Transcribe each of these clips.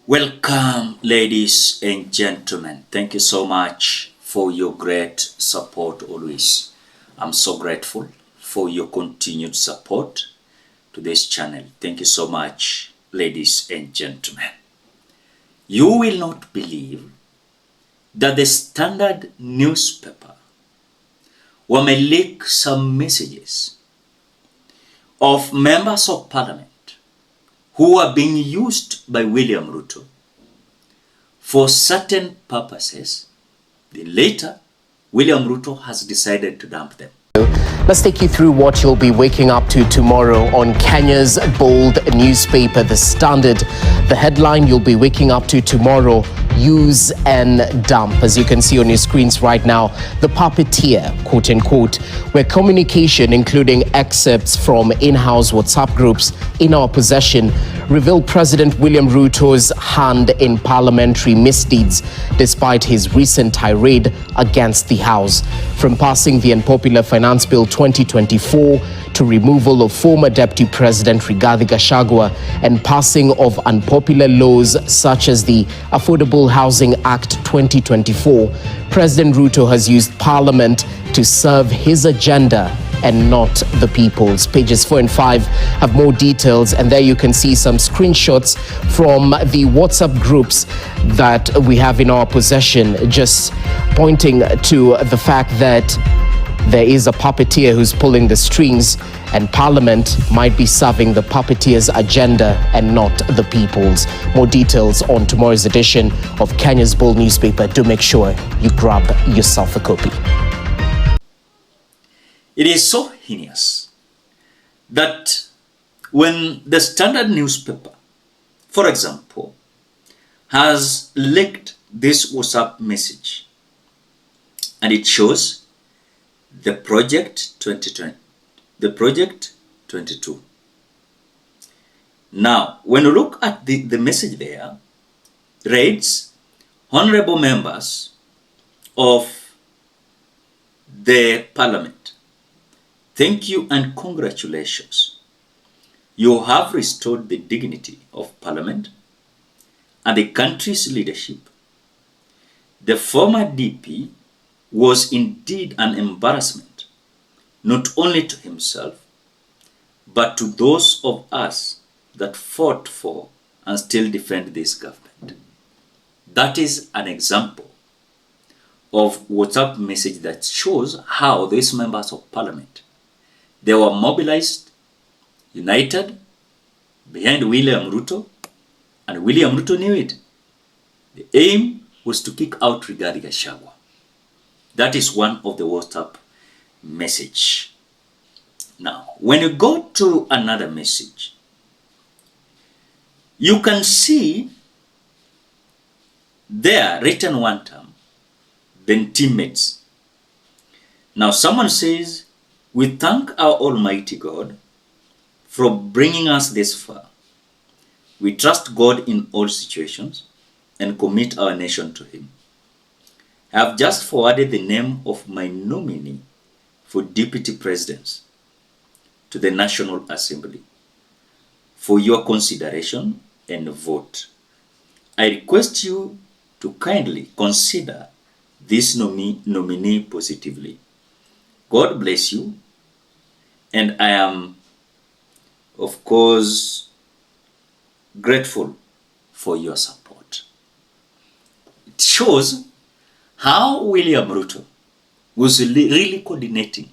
Welcome, ladies and gentlemen. Thank you so much for your great support always. I'm so grateful for your continued support to this channel. Thank you so much, ladies and gentlemen. You will not believe that the Standard newspaper leak some messages of members of parliament who are being used by William Ruto for certain purposes. Then later, William Ruto has decided to dump them. Let's take you through what you'll be waking up to tomorrow on Kenya's bold newspaper, The Standard. The headline you'll be waking up to tomorrow: use and dump. As you can see on your screens right now, the puppeteer, quote unquote, where communication, including excerpts from in-house WhatsApp groups in our possession, reveal President William Ruto's hand in parliamentary misdeeds, despite his recent tirade against the House. From passing the unpopular Finance Bill 2024 to removal of former Deputy President Rigathi Gachagua and passing of unpopular laws such as the Affordable Housing Act 2024, President Ruto has used Parliament to serve his agenda and not the people's. Pages 4 and 5 have more details, and there you can see some screenshots from the WhatsApp groups that we have in our possession, just pointing to the fact that there is a puppeteer who's pulling the strings, and Parliament might be serving the puppeteer's agenda and not the people's. More details on tomorrow's edition of Kenya's Bold newspaper. Do make sure you grab yourself a copy. It is so heinous that when the Standard newspaper, for example, has leaked this WhatsApp message, and it shows the project 2020, the project 22. Now, when you look at the message there, reads, "Honorable members of the Parliament, thank you and congratulations. You have restored the dignity of Parliament and the country's leadership. The former DP was indeed an embarrassment, not only to himself, but to those of us that fought for and still defend this government." That is an example of WhatsApp message that shows how these members of Parliament, they were mobilized, united behind William Ruto, and William Ruto knew it. The aim was to kick out Rigathi Gachagua. That is one of the WhatsApp message. Now, when you go to another message, you can see there written one term, then teammates. Now, someone says, "We thank our Almighty God for bringing us this far. We trust God in all situations and commit our nation to Him. I have just forwarded the name of my nominee for deputy presidents to the National Assembly for your consideration and vote. I request you to kindly consider this nominee positively. God bless you, and I am, of course, grateful for your support." It shows how William Ruto was really coordinating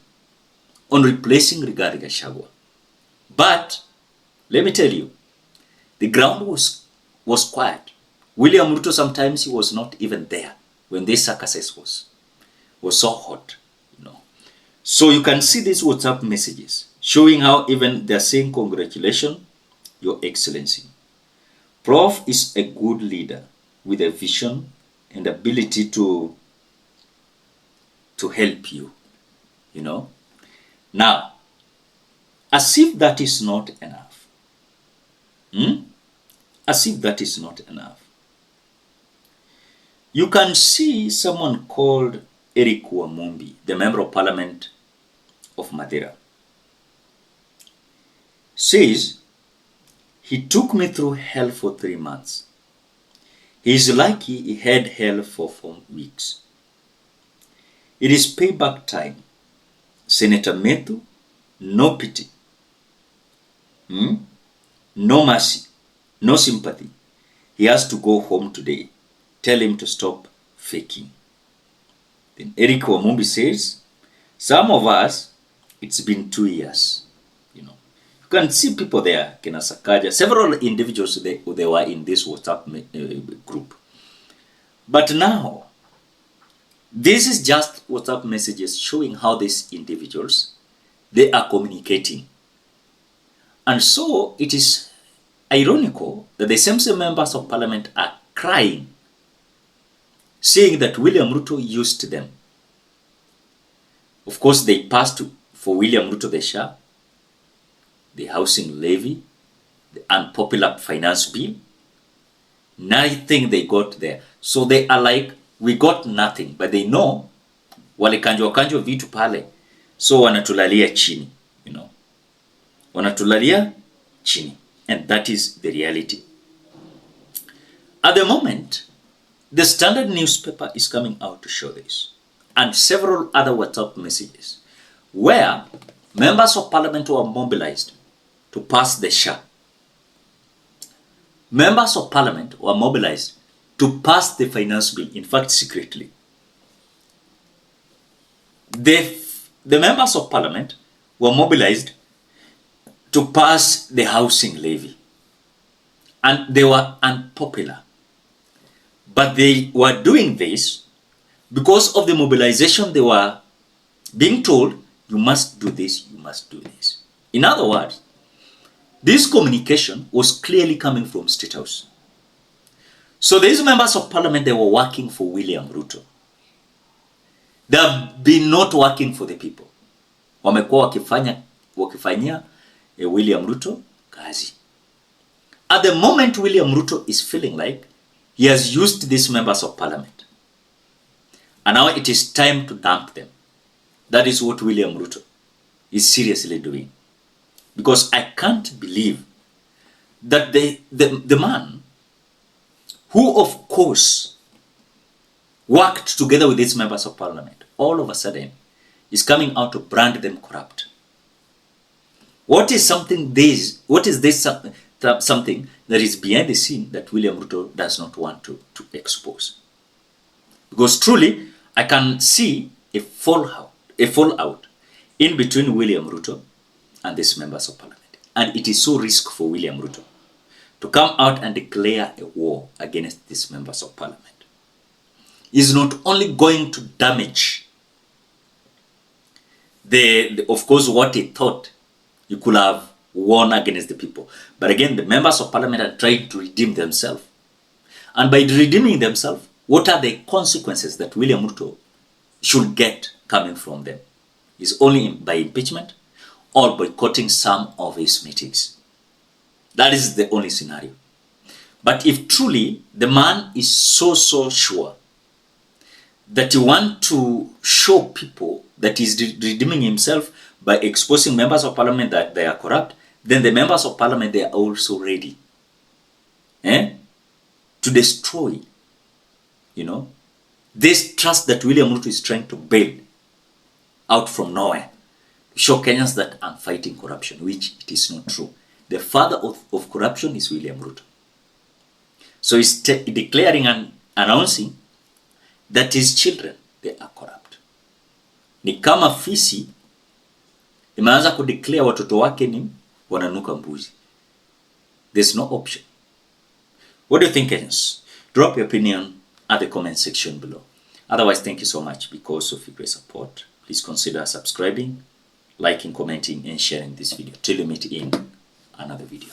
on replacing Rigathi Gachagua. But let me tell you, the ground was quiet. William Ruto, sometimes he was not even there when this circus was so hot, you know. So you can see these WhatsApp messages showing how even they're saying, "Congratulations, Your Excellency. Prof is a good leader with a vision and ability to help you," you know. Now, as if that is not enough. As if that is not enough. You can see someone called Eric Wamumbi, the Member of Parliament of Madeira, says, "He took me through hell for 3 months. He's lucky he had hell for 4 weeks. It is payback time. Senator Methu, no pity. No mercy. No sympathy. He has to go home today. Tell him to stop faking. Then Eric Wamumbi says, some of us, it's been 2 years. You can see people there, Kena Sakaja, several individuals, they were in this WhatsApp group. But now, this is just WhatsApp messages showing how these individuals, they are communicating. And so it is ironical that the same members of parliament are crying, saying that William Ruto used them. Of course, they passed for William Ruto the SHA, the housing levy, the unpopular finance bill. Nothing they got there. So they are like, we got nothing, but they know wale kanjo vitu pale, so wanatulalia chini, wanatulalia chini, and that is the reality. At the moment, the Standard newspaper is coming out to show this, and several other WhatsApp messages where members of parliament were mobilized to pass the SHA. Members of parliament were mobilized to pass the finance bill, in fact, secretly. The members of parliament were mobilized to pass the housing levy, and they were unpopular. But they were doing this because of the mobilization. They were being told, you must do this, you must do this. In other words, this communication was clearly coming from Statehouse. So these members of parliament, they were working for William Ruto. They have been not working for the people. Wamekuwa wakifanyia William Ruto kazi. At the moment, William Ruto is feeling like he has used these members of parliament, and now it is time to dump them. That is what William Ruto is seriously doing. Because I can't believe that the man who, of course, worked together with these members of parliament, all of a sudden is coming out to brand them corrupt. What is something this something that is behind the scene that William Ruto does not want to expose? Because truly, I can see a fallout in between William Ruto and these members of parliament. And it is so risky for William Ruto to come out and declare a war against these members of parliament. Is not only going to damage of course, what he thought he could have won against the people. But again, the members of parliament are trying to redeem themselves. And by redeeming themselves, what are the consequences that William Ruto should get coming from them? Is only by impeachment or boycotting some of his meetings. That is the only scenario. But if truly the man is so sure that he wants to show people that he's redeeming himself by exposing members of parliament that they are corrupt, then the members of parliament, they are also ready to destroy, this trust that William Ruto is trying to build out from nowhere. Show Kenyans that I'm fighting corruption, which it is not true. The father of corruption is William Ruto. So he's declaring and announcing that his children, they are corrupt. Ni kama fisi imeanza kudeclare watoto wake ni wananuka mbuzi. There's no option. What do you think, Kenyans? Drop your opinion at the comment section below. Otherwise, thank you so much because of your great support. Please consider subscribing, liking, commenting, and sharing this video. Till we meet in another video.